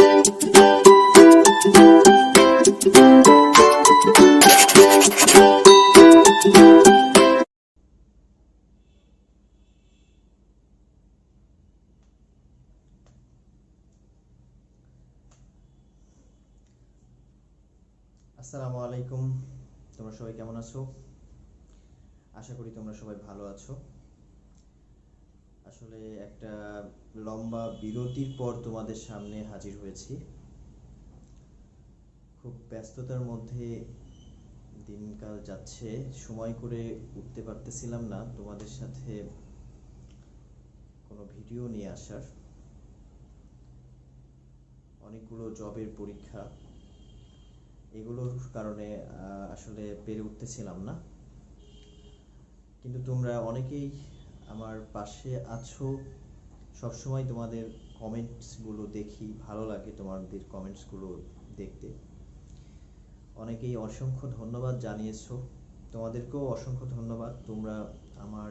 আসসালামু আলাইকুম, তোমরা সবাই কেমন আছো? আশা করি তোমরা সবাই ভালো আছো। আসলে একটা লম্বা বিরতির পর তোমাদের সামনে হাজির হয়েছি। খুব ব্যস্ততার মধ্যে দিনকাল যাচ্ছে, সময় করে উঠতে পারতেছিলাম না তোমাদের সাথে কোনো ভিডিও নিয়ে আসার। অনেকগুলো জবের পরীক্ষা, এগুলোর কারণে আসলে পেরে উঠতেছিলাম না। কিন্তু তোমরা অনেকেই আমার পাশে আছো, সবসময় তোমাদের কমেন্টসগুলো দেখি, ভালো লাগে তোমাদের কমেন্টসগুলো দেখতে। অনেকেই অসংখ্য ধন্যবাদ জানিয়েছো, তোমাদেরকেও অসংখ্য ধন্যবাদ, তোমরা আমার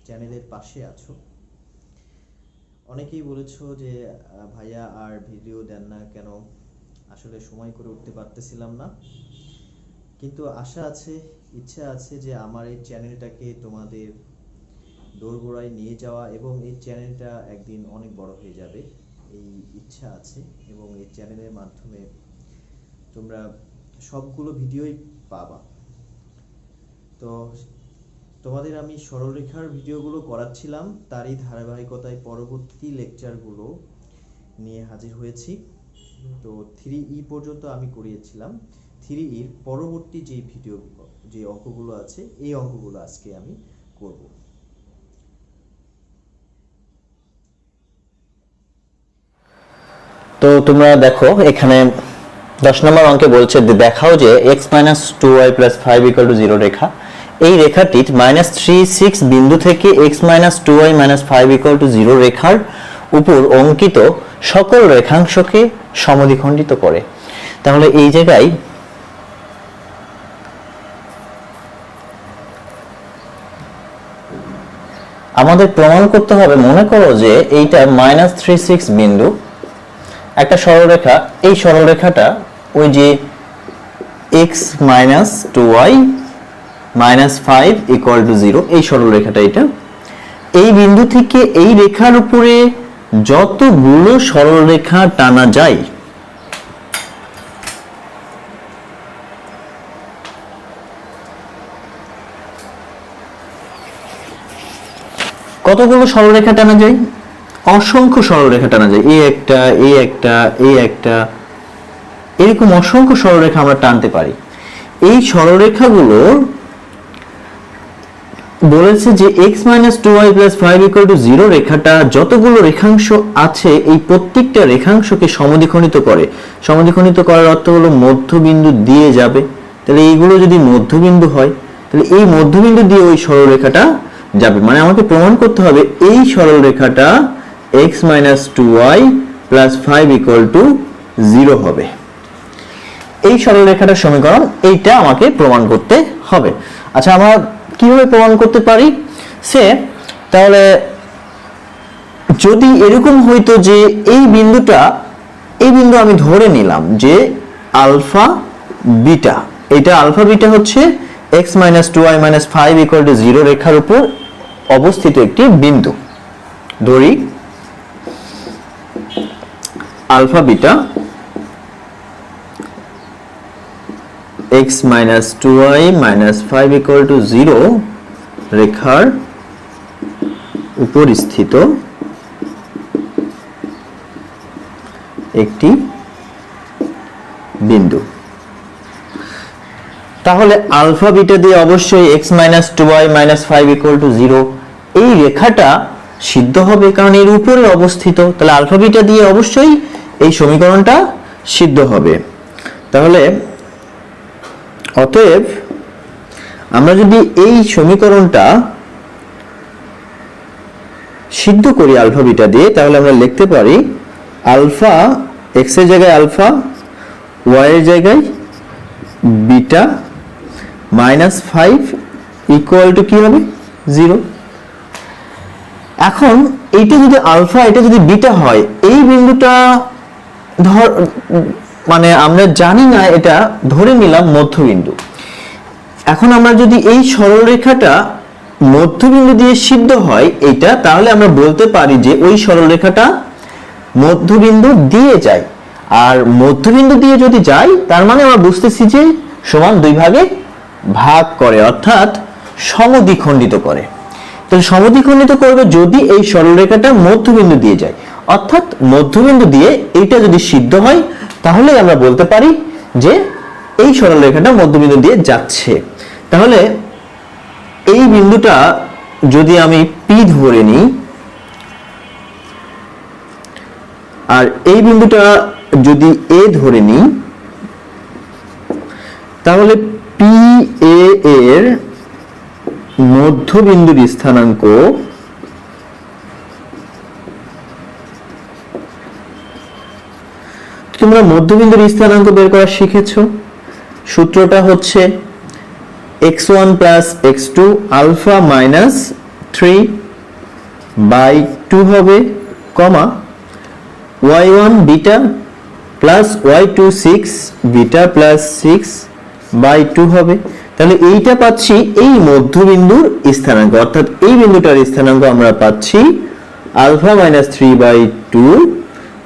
চ্যানেলের পাশে আছো। অনেকেই বলেছো যে ভাইয়া আর ভিডিও দেন না কেন, আসলে সময় করে উঠতে পারতেছিলাম না। কিন্তু আশা আছে, ইচ্ছা আছে যে আমার এই চ্যানেলটাকে তোমাদের দোরগোড়ায় নিয়ে যাওয়া এবং এই চ্যানেলটা একদিন অনেক বড় হয়ে যাবে, এই ইচ্ছা আছে। এবং এই চ্যানেলের মাধ্যমে তোমরা সবগুলো ভিডিওই পাবা। তো তোমাদের আমি সরলরেখার ভিডিওগুলো করাচ্ছিলাম, তারই ধারাবাহিকতায় পরবর্তী লেকচারগুলো নিয়ে হাজির হয়েছি। তো 3E পর্যন্ত আমি করিয়েছিলাম, 3E এর পরবর্তী যে ভিডিও, যে অঙ্কগুলো আছে, এই অঙ্কগুলো আজকে আমি করব। তো তোমরা দেখো এখানে 10 নম্বর অঙ্কে বলছে দেখাও যে x - 2y + 5 = 0 রেখা, এই রেখাটির -3, 6 বিন্দু থেকে x - 2y - 5 = 0 রেখার উপর অঙ্কিত সকল রেখাংশকে সমদ্বিখণ্ডিত করে। তাহলে এই জায়গায় আমাদের প্রমাণ করতে হবে, মনে করো যে এইটা -3, 6 বিন্দু একটা সরলরেখা, এই সরলরেখাটা ওই যে x - 2y - 5 = 0, এই সরলরেখাটা এটা, এই বিন্দু থেকে এই রেখার উপরে যতগুলো সরলরেখা টানা যায় কতগুলো সরলরেখা টানা যায়? অসংখ্য সরলরেখা টানা যায়, এই একটা, এই একটা, এই একটা, এরকম অসংখ্য সরলরেখা আমরা টানতে পারি। এই সরলরেখাগুলোর বলেছে যে x - 2y + 5 = 0 রেখাটা যতগুলো রেখাংশ আছে এই প্রত্যেকটা রেখাংশকে সমদ্বিখণ্ডিত করে। সমদ্বিখণ্ডিত করার অর্থ হলো মধ্যবিন্দু দিয়ে যাবে। তাহলে এইগুলো যদি মধ্যবিন্দু হয়, তাহলে এই মধ্যবিন্দু দিয়ে ওই সরলরেখাটা যাবে। মানে আমাকে প্রমাণ করতে হবে এই সরলরেখাটা x - 2y + 5 = 0 হবে। এই সরলরেখাটার সমীকরণ এইটা আমাকে প্রমাণ করতে হবে। আচ্ছা, আমরা কিভাবে প্রমাণ করতে পারি? তাহলে যদি এরকম হইতো যে এই বিন্দু আমি ধরে নিলাম যে আলফা বিটা, এটা আলফা বিটা হচ্ছে x - 2y - 5 = 0 রেখার উপর অবস্থিত একটি বিন্দু। ধরি আলফা বিটা x - 2y - 5 = 0 রেখার উপর স্থিত একটি বিন্দু। তাহলে আলফা বিটা দিয়ে অবশ্যই x - 2y - 5 = 0 এই রেখাটা সিদ্ধ হবে, কারণ এর উপরে অবস্থিত। তাহলে আলফা বিটা দিয়ে অবশ্যই এই সমীকরণটা সিদ্ধ হবে। তাহলে অতএব আমরা যদি এই সমীকরণটা সিদ্ধ করি আলফা বিটা দিয়ে, তাহলে আমরা লিখতে পারি আলফা, x এর জায়গায় আলফা, y এর জায়গায় বিটা -5 = কি হবে? 0। এখন এইটা যদি আলফা, এটা যদি বিটা হয়, এই বিন্দুটা মানে আমরা জানি না, এটা ধরে নিলাম মধ্যবিন্দু। এখন আমরা যদি এই সরলরেখাটা মধ্যবিন্দু দিয়ে সিদ্ধ হয় এটা, তাহলে আমরা বলতে পারি যে ওই সরলরেখাটা মধ্যবিন্দু দিয়ে যায়। আর মধ্যবিন্দু দিয়ে যদি যায় তার মানে আমরা বুঝতেছি যে সমান দুই ভাগে ভাগ করে, অর্থাৎ সমদ্বিখণ্ডিত করে। তো সমদ্বিখণ্ডিত করবে যদি এই সরলরেখাটা মধ্যবিন্দু দিয়ে যায়, অর্থাৎ মধ্যবিন্দু দিয়ে এইটা যদি সিদ্ধ হয় তাহলে আমরা বলতে পারি যে এই সরলরেখাটা মধ্যবিন্দু দিয়ে যাচ্ছে। তাহলে এই বিন্দুটা যদি আমি পি ধরে নিই আর এই বিন্দুটা যদি এ ধরে নিই, তাহলে পি এ এর মধ্যবিন্দুর স্থানাঙ্ক তোমরা মধ্যবিন্দুর স্থানাঙ্ক বের করা শিখেছো। সূত্রটা হচ্ছে x1 plus x2 alpha minus 3/2 হবে, কমা y1 beta plus y2 6 beta plus 6/2 হবে। তাহলে এইটা পাচ্ছি এই মধ্যবিন্দুর স্থানাঙ্ক, অর্থাৎ এই বিন্দুটার স্থানাঙ্ক আমরা পাচ্ছি আলফা মাইনাস 3/2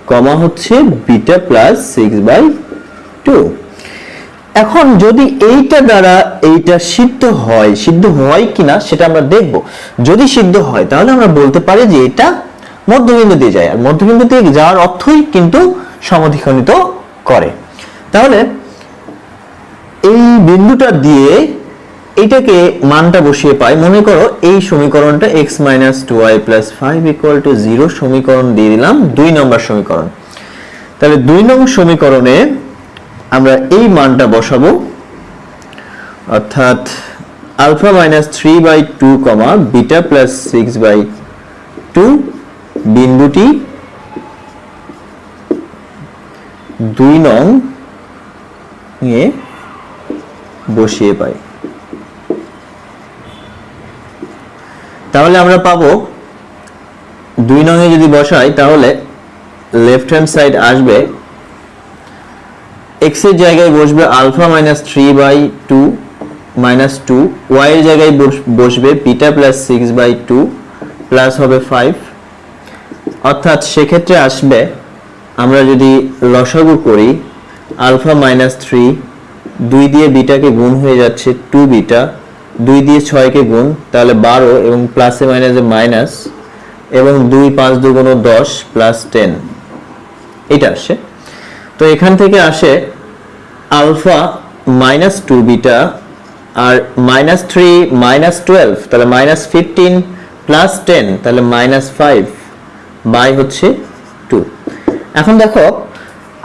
কমা হচ্ছে বিটা প্লাস 6/2। এখন যদি এইটা দ্বারা এইটা সিদ্ধ হয় কিনা সেটা আমরা দেখব। যদি সিদ্ধ হয় তাহলে আমরা বলতে পারি যে এটা মধ্যবিন্দু দিয়ে যায়, আর মধ্যবিন্দু দিয়ে যাওয়ার অর্থই কিন্তু সমদ্বিখণ্ডিত করে। তাহলে এই বিন্দুটা দিয়ে এটাকে মানটা বসিয়ে পাই। মনে করো এই সমীকরণটা x - 2y + 5 = 0 সমীকরণ দিয়ে দিলাম, 2 নম্বর সমীকরণ। তাহলে 2 নং সমীকরণে আমরা এই মানটা বসাবো, অর্থাৎ alpha minus 3/2 comma beta plus 6/2 বিন্দুটি 2 নং এ বসিয়ে পাই। তাহলে আমরা পাবো 2 নং এ যদি বসাই তাহলে লেফট হ্যান্ড সাইড আসবে, x এর জায়গায় বসবে আলফা মাইনাস 3/2 মাইনাস 2, y এর জায়গায় বসবে বিটা প্লাস 6/2 প্লাস হবে 5। অর্থাৎ সেক্ষেত্রে আসবে, আমরা যদি লসাগু করি আলফা মাইনাস 3, 2 দিয়ে বিটাকে গুণ হয়ে যাচ্ছে 2 বিটা, 2 দিয়ে 6 কে গুণ তাহলে 12 এবং প্লাসে মাইনাসে মাইনাস এবং 2 5 2 গুণ 10 প্লাস 10 এটা আসে। তো এখান থেকে আসে আলফা মাইনাস 2 বিটা আর মাইনাস 3 মাইনাস 12 তাহলে মাইনাস 15 প্লাস 10 তাহলে মাইনাস 5 বাই হচ্ছে 2। এখন দেখো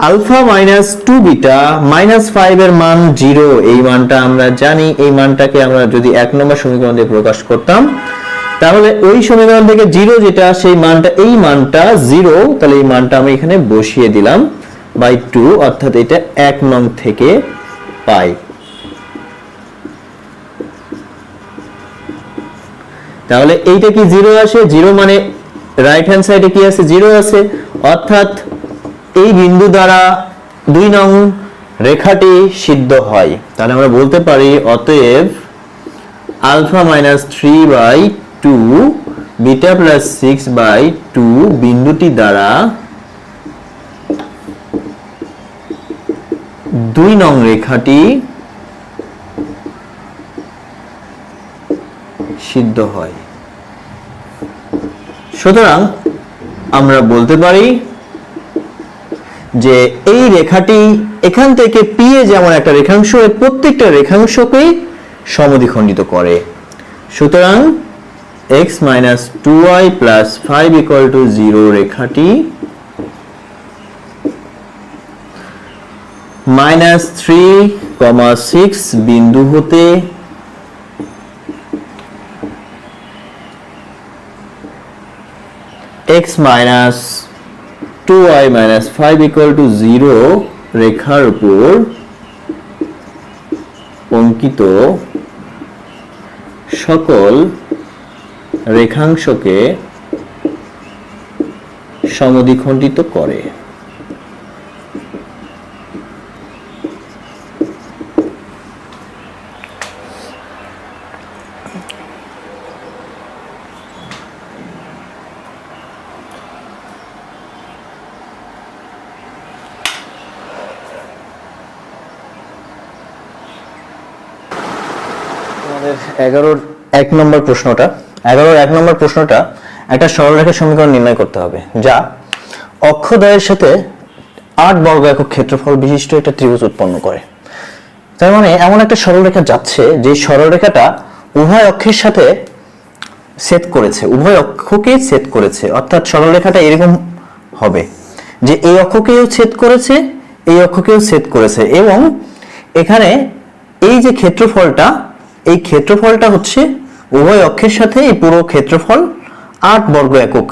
আলফা মাইনাস 2 বিটা মাইনাস 5 এর মান 0, এই মানটা আমরা জানি। এই মানটাকে আমরা যদি 1 নম্বর সমীকরণ দিয়ে প্রকাশ করতাম তাহলে ওই সমীকরণ থেকে 0 যেটা সেই মানটা, এই মানটা 0, তাহলে এই মানটা আমি এখানে বসিয়ে দিলাম বাই 2, অর্থাৎ এটা 1 নং থেকে পাই। তাহলে এইটা কি 0 আসে, 0 মানে রাইট হ্যান্ড সাইডে কি আছে 0 আছে, অর্থাৎ এই বিন্দু দ্বারা 2 নং রেখাটি সিদ্ধ হয়। তাহলে আমরা বলতে পারি অতএব আলফা মাইনাস 3/2 বিটা প্লাস 6/2 বিন্দুটি দ্বারা 2 নং রেখাটি সিদ্ধ হয়। সুতরাং আমরা বলতে পারি যে এই রেখাটি এখান থেকে পি এ যেমন একটা রেখাংশ, এর প্রত্যেকটা রেখাংশকে সমদ্বিখণ্ডিত করে। সুতরাং x - 2y + 5 = 0 রেখাটি -3, 6 বিন্দু হতে x - 2y - 5 = 0 রেখার উপর অঙ্কিত সকল রেখাংশকে সমদ্বিখণ্ডিত করে। 11 নম্বর প্রশ্নটা 11 নম্বর প্রশ্নটা একটা সরলরেখা সমীকরণ নির্ণয় করতে হবে যা অক্ষদ্বয়ের সাথে 8 বর্গ একক ক্ষেত্রফল বিশিষ্ট একটা ত্রিভুজ উৎপন্ন করে। তার মানে এমন একটা সরলরেখা যাচ্ছে যে সরলরেখাটা উভয় অক্ষের সাথে ছেদ করেছে, উভয় অক্ষকে ছেদ করেছে, অর্থাৎ সরলরেখাটা এরকম হবে যে এই অক্ষকেও ছেদ করেছে, এই অক্ষকেও ছেদ করেছে, এবং এখানে এই যে ক্ষেত্রফলটা, এই ক্ষেত্রফলটা হচ্ছে উভয় অক্ষের সাথে এই পুরো ক্ষেত্রফল 8 বর্গ একক,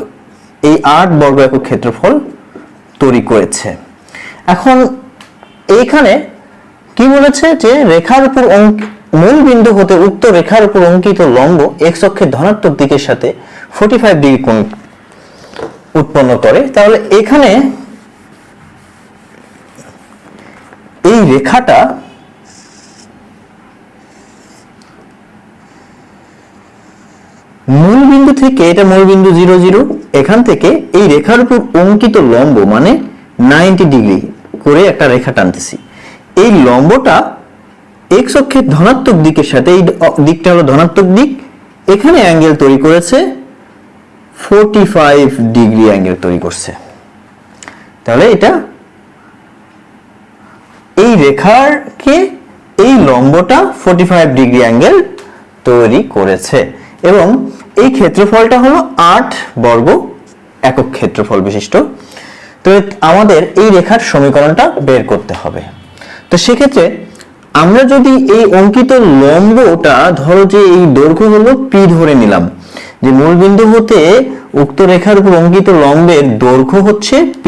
এই 8 বর্গ একক ক্ষেত্রফল তৈরি করেছে। এখন এইখানে কি বলেছে যে রেখার উপর মূল বিন্দু হতে উক্ত রেখার উপর অঙ্কিত লম্ব x অক্ষের ধনাত্মক দিকের সাথে 45 ডিগ্রি কোণ উৎপন্ন করে। তাহলে এখানে এই রেখাটা মূল বিন্দু থেকে, এটা মূল বিন্দু 0 0, এখান থেকে এই রেখার উপর অঙ্কিত লম্ব মানে 90 ডিগ্রি করে একটা রেখা টানতেছি। এই লম্বটা x অক্ষের ধনাত্মক দিকের সাথে, এই দিকটা হলো ধনাত্মক দিক, এখানে অ্যাঙ্গেল তৈরি করেছে 45 ডিগ্রি অ্যাঙ্গেল তৈরি করছে। তাহলে এটা এই রেখাকে এই লম্বটা 45 ডিগ্রি অ্যাঙ্গেল তৈরি করেছে এবং এই ক্ষেত্রফলটা হলো 8 বর্গ একক ক্ষেত্রফল বিশিষ্ট। তো আমাদের এই রেখার সমীকরণটা বের করতে হবে। তো সেক্ষেত্রে আমরা যদি এই অঙ্কিত লম্বটা, ধরো যে এই দৈর্ঘ্য হলো p ধরে নিলাম, যে মূল বিন্দু হতে উক্ত রেখার উপর অঙ্কিত লম্বের দৈর্ঘ্য হচ্ছে p,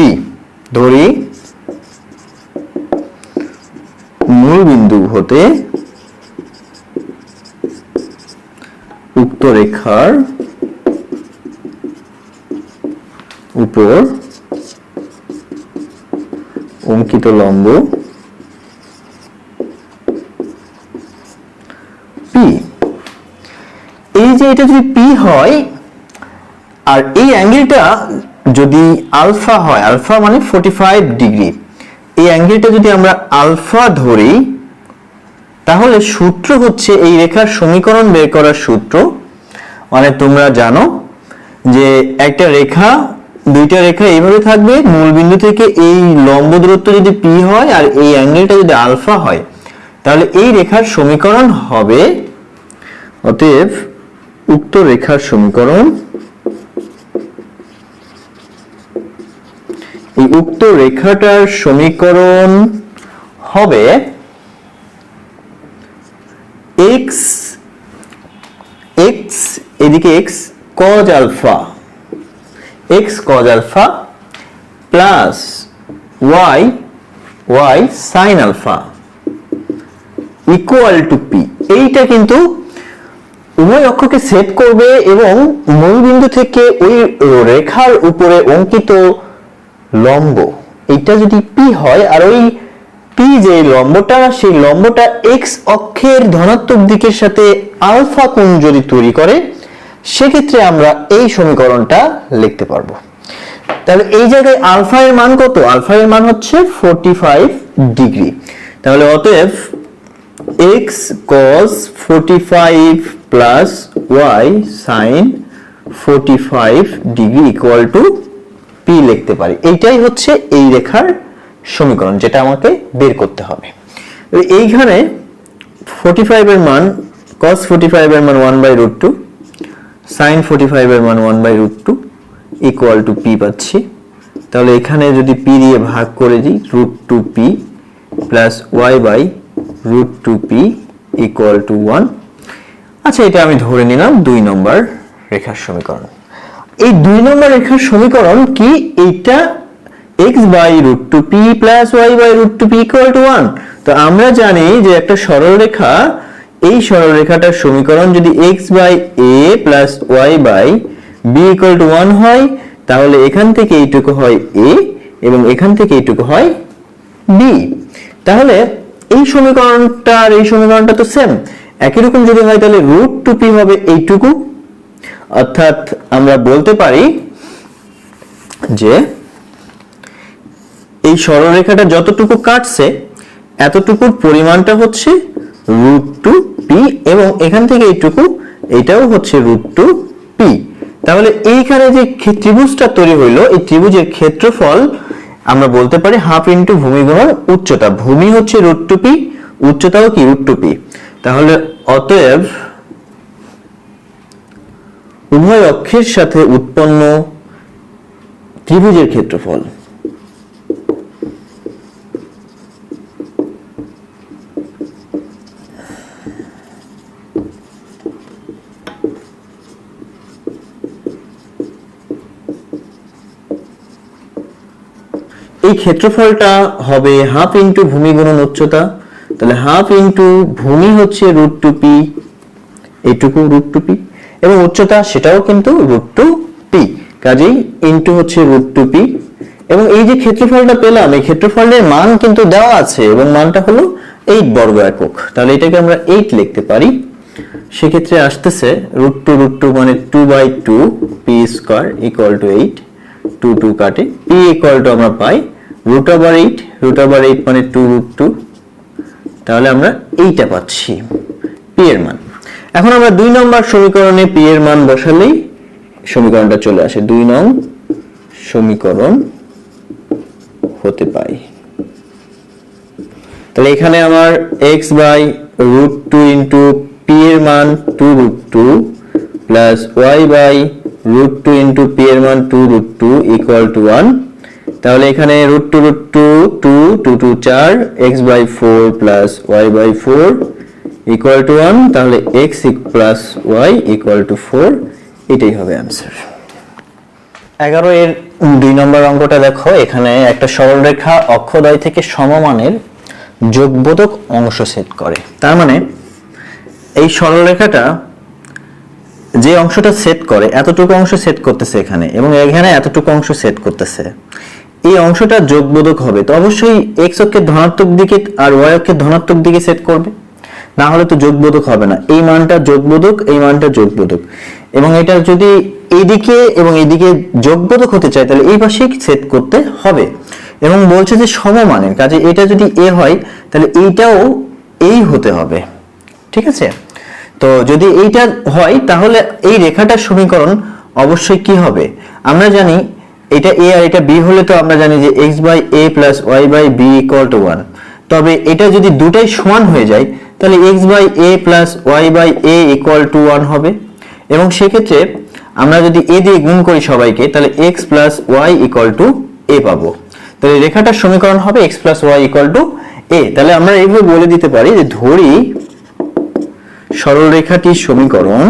ধরি মূল বিন্দু হতে উক্ত রেখার উপর অঙ্কিত লম্ব p। এই যে এটা যদি p হয় আর এই অ্যাঙ্গেলটা যদি আলফা হয়, আলফা মানে 45 ডিগ্রি, এই অ্যাঙ্গেলটা যদি আমরা আলফা ধরি তাহলে সূত্র হচ্ছে এই রেখার সমীকরণ বের করার সূত্র, মানে তোমরা জানো যে একটা রেখা, দুইটা রেখা এইভাবে থাকবে, মূল বিন্দু থেকে এই লম্ব দূরত্ব যদি p হয় আর এই অ্যাঙ্গেলটা যদি আলফা হয়, তাহলে এই রেখার সমীকরণ হবে, অতএব উক্ত রেখার সমীকরণ, এই উক্ত রেখাটার সমীকরণ হবে x এদিকে x cos alpha, x cos alpha plus y sin alpha equal to p। এইটা কিন্তু উভয় অক্ষকে ছেদ করবে এবং মূল বিন্দু থেকে ওই রেখার উপরে অঙ্কিত লম্ব, এইটা যদি p হয় আর ওই p যে লম্বটা, সেই লম্বটা x অক্ষের ধনাত্মক দিকের সাথে আলফা কোণ যদি তৈরি করে, সেক্ষেত্রে আমরা এই সমীকরণটা লিখতে পারবো। তাহলে এই জায়গায় আলফা এর মান কত? আলফা এর মান হচ্ছে 45 ডিগ্রি। তাহলে অতএব x cos 45 plus y sin 45 degree equal to p লিখতে পারি। এইটাই হচ্ছে এই রেখার সমীকরণ যেটা আমাকে বের করতে হবে। এইখানে 45 এর মান, cos 45 এর মান 1/√2, sin 45 এর মান 1/√2 ইকুয়াল টু p পাচ্ছি। তাহলে এখানে যদি p দিয়ে ভাগ করে দিই, √2p plus y/√2p equal to 1। আচ্ছা, এটা আমি ধরে নিলাম 2 নম্বর রেখার সমীকরণ। এই 2 নম্বর রেখার সমীকরণ কি? এইটা x/√2p plus y/√2p equal to 1। তো আমরা জানি যে একটা সরলরেখা, এই সরলরেখাটার সমীকরণ যদি x/a plus y/b equal to 1 হয়, তাহলে এখান থেকে এইটুকু হয় a এবং এখান থেকে এইটুকু হয় b। তাহলে এই সমীকরণটা আর এই সমীকরণটা তো সেম, একই রকম যদি হয় তাহলে √2p হবে এইটুকু। অর্থাৎ আমরা বলতে পারি যে এই সরলরেখাটা যতটুকু কাটছে এতটুকুর পরিমাণটা হচ্ছে √2p। পি, এবং এখান থেকে এইটুকু এটাও হচ্ছে √2p। তাহলে এইখানে যে ত্রিভুজটা তৈরি হইলো, এই ত্রিভুজের ক্ষেত্রফল আমরা বলতে পারি হাফ ইনটু ভূমি গুণন উচ্চতা। ভূমি হচ্ছে √2p, উচ্চতাও কি √2p। তাহলে অতএব উভয় অক্ষের সাথে উৎপন্ন ত্রিভুজের ক্ষেত্রফল এই ক্ষেত্রফলটা হবে হাফ ইনটু ভূমি গুণন উচ্চতা। তাহলে হাফ ইনটু ভূমি হচ্ছে √2p, এইটুকু √2p, এবং উচ্চতা সেটাও কিন্তু √2p, কাজেই ইনটু হচ্ছে √2p। এবং এই যে ক্ষেত্রফলটা পেলাম, এই ক্ষেত্রফলের মান কিন্তু দেওয়া আছে এবং মানটা হলো 8 বর্গ একক। তাহলে এটাকে আমরা 8 লিখতে পারি। সেক্ষেত্রে আসতেছে √2 মানে 2/2 p স্কয়ার ইকুয়াল টু 8, 2 2 কাটে, p ইকুয়াল টু আমরা পাই √8, √8 মানে 2√2। তাহলে আমরা এইটা পাচ্ছি p এর মান। এখন আমরা 2 নম্বর সমীকরণে p এর মান বসালেই সমীকরণটা চলে আসে। 2 নং সমীকরণ হতে পাই। তাহলে এখানে আমার x/√2 ইনটু p এর মান 2√2 প্লাস y/√2 ইনটু p এর মান 2√2 ইকুয়াল টু 1। তাহলে এখানে √2 2 2 2 4, x/4 plus y/4 equal to 1। তাহলে x plus y equal to 4, এটাই হবে आंसर। 11 এর 2 নম্বর অঙ্কটা দেখো। এখানে একটা সরলরেখা অক্ষদ্বয় থেকে সমমানের যোগবোধক অংশ সেট করে। তার মানে এই সরলরেখাটা যে অংশটা সেট করে, এতটুকু অংশ সেট করতেছে এখানে, এবং এখানে এতটুকু অংশ সেট করতেছে, এই অংশটা যোগবোধক হবে। তো অবশ্যই x অক্ষের ধনাত্মক দিকে আর y অক্ষের ধনাত্মক দিকে সেট করবে, না হলে তো যোগবোধক হবে না। এই মানটা যোগবোধক, এই মানটা যোগবোধক, এবং এটা যদি এইদিকে এবং এইদিকে যোগবোধক হতে চায় তাহলে এই পাশে সেট করতে হবে। এবং বলছে যে সমমানের, কাজে এটা যদি a হয় তাহলে এইটাও এই হতে হবে, ঠিক আছে। তো যদি এইটা হয় তাহলে এই রেখাটার সমীকরণ অবশ্যই কি হবে, আমরা জানি এটা a আর এটা b হলে তো আমরা জানি যে x/a plus y/b equal to 1। তবে এটা যদি দুটাই সমান হয়ে যায় তাহলে x/a plus y/a equal to 1 হবে। এবং সেক্ষেত্রে আমরা যদি a দিয়ে গুণ করি সবাইকে তাহলে x plus y equal to a পাবো। তাহলে রেখাটার সমীকরণ হবে x plus y equal to a। তাহলে আমরা এইভাবে বলে দিতে পারি যে ধরি সরলরেখাটির সমীকরণ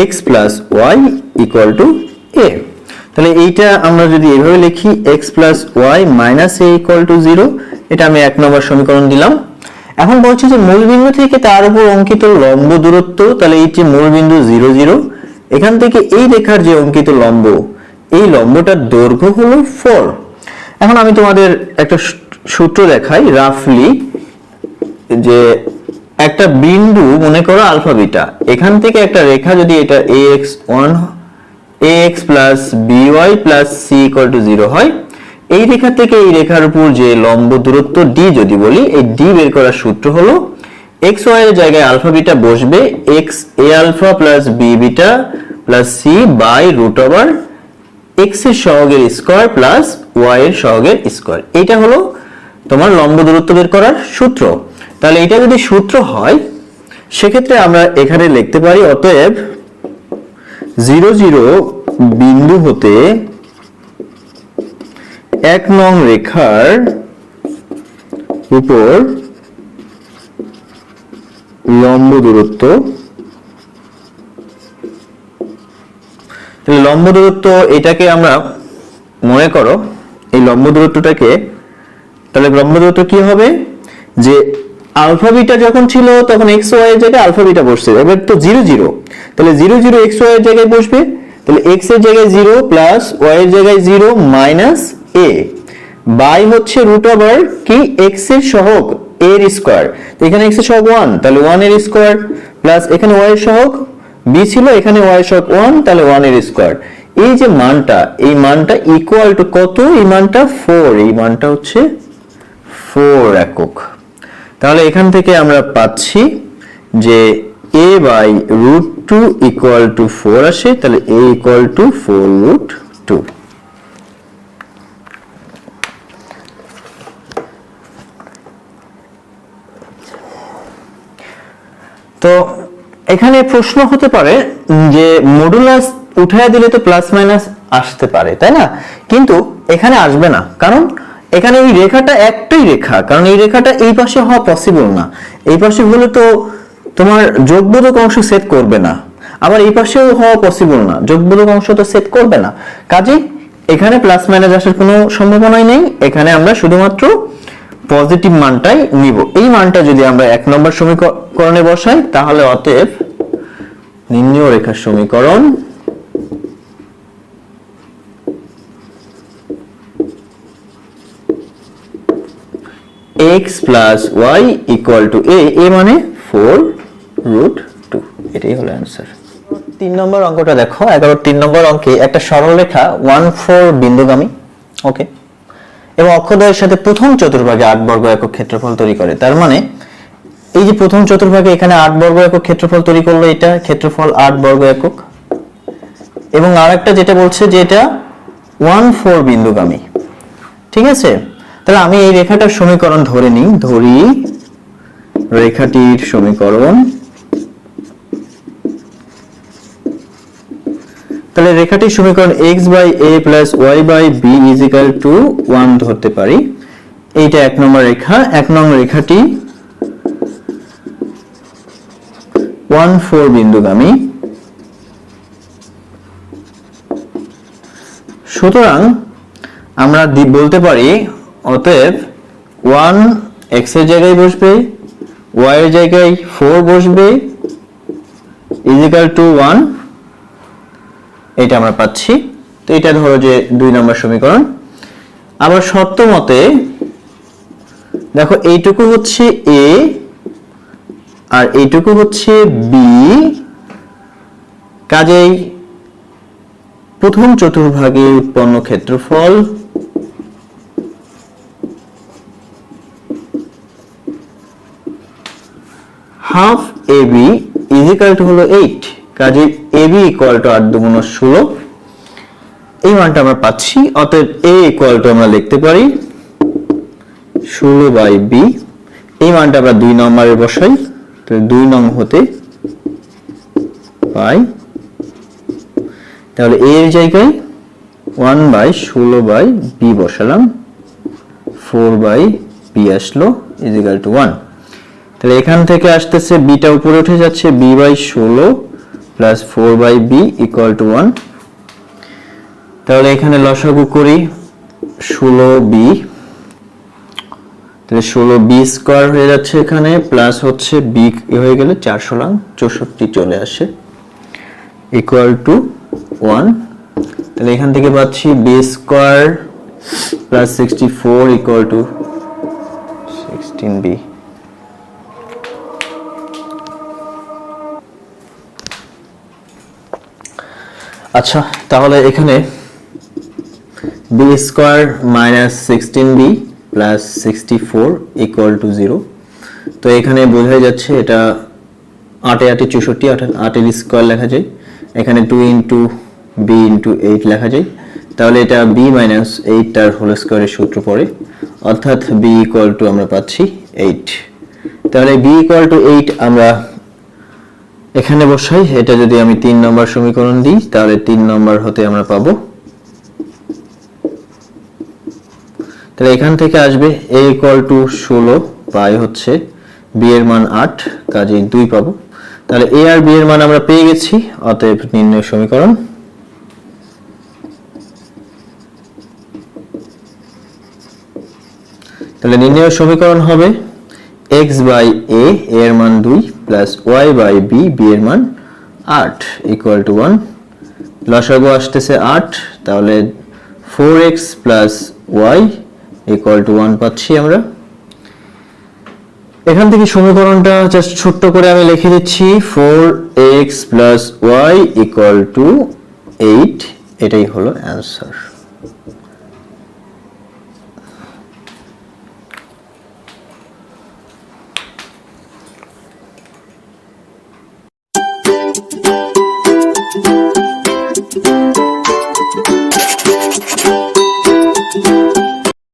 x plus y equal to a। তাহলে এইটা আমরা যদি এইভাবে লিখি x plus y minus a equal to 0, এটা আমি 1 নম্বর সমীকরণ দিলাম। এখন বলছি যে মূলবিন্দু থেকে তার উপর অঙ্কিত লম্ব দূরত্ব, তাহলে এই যে মূলবিন্দু 0 0, এখান থেকে এই রেখার যে অঙ্কিত লম্ব, এই লম্বটার দৈর্ঘ্য হলো 4। এখন আমি তোমাদের একটা সূত্র দেখাই রাফলি, যে একটা বিন্দু মনে করো আলফা বিটা, এখান থেকে একটা রেখা যদি এটা ax plus by plus c equal to 0 হয়, এই রেখা থেকে এই রেখার উপর যে লম্ব দূরত্ব d যদি বলি, এই d বের করার সূত্র হলো x y এর জায়গায় আলফা বিটা বসবে x a alpha plus b beta plus c by root over x এর সহগের স্কয়ার প্লাস y এর সহগের স্কয়ার। এটা হলো তোমার লম্ব দূরত্ব বের করার সূত্র। তাহলে এটা যদি সূত্র হয় সেক্ষেত্রে আমরা এখানে লিখতে পারি অতএব 0 0 বিন্দু হতে 1 নং রেখার উপর লম্ব দূরত্ব, তাহলে লম্ব দূরত্ব এটাকে আমরা মনে করো এই লম্ব দূরত্বটাকে, তাহলে লম্ব দূরত্ব কি হবে যে আলফা বিটা যখন ছিল তখন x y এর জায়গায় আলফা বিটা বসছে, এবার তো 0 0, তাহলে 0 0 x y এর জায়গায় বসবে, তাহলে x এর জায়গায় 0 প্লাস y এর জায়গায় 0 মাইনাস a বাই হচ্ছে রুট ওভার কি x এর সহগ a এর স্কয়ার, তো এখানে x এর সহগ 1, তাহলে 1 এর স্কয়ার প্লাস এখানে y এর সহগ বি ছিল এখানে y সহগ 1, তাহলে 1 এর স্কয়ার। এই যে মানটা, এই মানটা ইকুয়াল টু কত? এই মানটা 4, এই মানটা হচ্ছে 4 একক। তাহলে এখান থেকে আমরা পাচ্ছি যে a by root 2 equal to 4 আসে, তাহলে a ইকুয়াল টু 4 রুট 2। তো এখানে প্রশ্ন হতে পারে যে মডুলাস উঠায় দিলে তো প্লাস মাইনাস আসতে পারে, তাই না? কিন্তু এখানে আসবে না, কারণ এখানে এই রেখাটা একটাই রেখা, কারণ এই রেখাটা এই পাশে হওয়া পসিবল না। এই পাশে হলে তো তোমার যোগবোধক অংশ সেট করবে না, আবার এই পাশেও হওয়া পসিবল না, যোগবোধক অংশ তো সেট করবে না। কাজে এখানে প্লাস মাইনাস আসার কোনো সম্ভাবনাই নেই। এখানে আমরা শুধুমাত্র পজিটিভ মানটাই নিব। এই মানটা যদি আমরা 1 নম্বর সমীকরণে বসাই, তাহলে অতএব নির্ণেয় রেখার সমীকরণ x plus y equal to a মানে 4 root 2। এটাই হলো অ্যান্সার। 3 নম্বর অঙ্কটা দেখো। 3 নম্বর অঙ্কে একটা সরল রেখা 1 4 বিন্দুগামী, ওকে, এবং অক্ষদ্বয়ের সাথে প্রথম চতুর্ভাগে 8 বর্গ একক ক্ষেত্রফল তৈরি করে। তার মানে এই যে প্রথম চতুর্ভাগে এখানে 8 বর্গ একক ক্ষেত্রফল তৈরি করলো, এটা ক্ষেত্রফল 8 বর্গ একক। এবং আরেকটা যেটা বলছে যে এটা 1 4 বিন্দুগামী, ঠিক আছে? তাহলে আমি এই রেখাটার সমীকরণ ধরি রেখাটির সমীকরণ। তাহলে রেখাটির সমীকরণ x by a plus y by b is equal to 1 ধরতে পারি। এইটা 1 নম্বর রেখা। 1 নম্বর রেখাটি 1 4 বিন্দুগামী। সুতরাং আমরা বলতে পারি অতএব 1 x এর জায়গায় বসবে, y এর জায়গায় 4 বসবে, ইজ ইকুয়াল টু 1। এটা আমরা পাচ্ছি। তো এটা ধরো যে 2 নম্বর সমীকরণ। আবার শর্ত মতে দেখো এইটুকু হচ্ছে a আর এইটুকু হচ্ছে b, কাজেই প্রথম চতুর্ভাগে উৎপন্ন ক্ষেত্রফল half ab is equal two হলো 8। কাজে ab ইকুয়াল টু 8 দুগুণ 16। এই মানটা আমরা পাচ্ছি। অতএব a ইকুয়াল টু আমরা লিখতে পারি 16 বাই b। এই মানটা আমরা 2 নম্বরে বসাই, তাহলে 2 নং হতে পাই। তাহলে a এর জায়গায় 1 বাই 16 বাই b বসালাম, 4 বাই b আসলো ইজ ইকুয়াল টু 1। তাহলে এখান থেকে আসতেছে বিটা উপরে উঠে যাচ্ছে, b by 16 plus 4 by b equal to 1। তাহলে এখানে লসাগু করি 16b, তাহলে 16b স্কয়ার হয়ে যাচ্ছে এখানে, প্লাস হচ্ছে b হয়ে গেলে 4 16 64 চলে আসে ইকুয়াল টু 1। তাহলে এখান থেকে পাচ্ছি b square plus 64 equal to 16b। আচ্ছা, তাহলে এখানে b square minus 16b plus 64 equal to 0। তো এখানে বোঝা যাচ্ছে এটা 8 8 64, 8 এর স্কয়ার লেখা যায়। এখানে 2 ইনটু b ইনটু 8 লেখা যায়। তাহলে এটা b মাইনাস 8 টার হোল স্কয়ারের সূত্র পড়ে, অর্থাৎ b ইকুয়াল টু আমরা পাচ্ছি 8। তাহলে b ইকুয়াল টু 8 আমরা এখানে বসাই। এটা যদি আমি 3 নম্বর সমীকরণ দিই, তাহলে 3 নম্বর হতে আমরা পাবো, তাহলে এখান থেকে আসবে a ইকুয়াল টু 16 পাই হচ্ছে b এর মান 8, কাজেই 2 পাবো। তাহলে a আর b এর মান আমরা পেয়ে গেছি। অতএব নির্ণয় সমীকরণ তাহলে নির্ণয় সমীকরণ হবে x বাই a এর মান 2 plus y by b b এর মান 8 ইকুয়াল টু 1। লসাগু আসতেছে 8, তাহলে 4x plus y equal to 1 পাচ্ছি আমরা। এখান থেকে সমীকরণটা জাস্ট ছোট্ট করে আমি লিখে দিচ্ছি 4x plus Y equal to 8, এটাই হলো অ্যান্সার।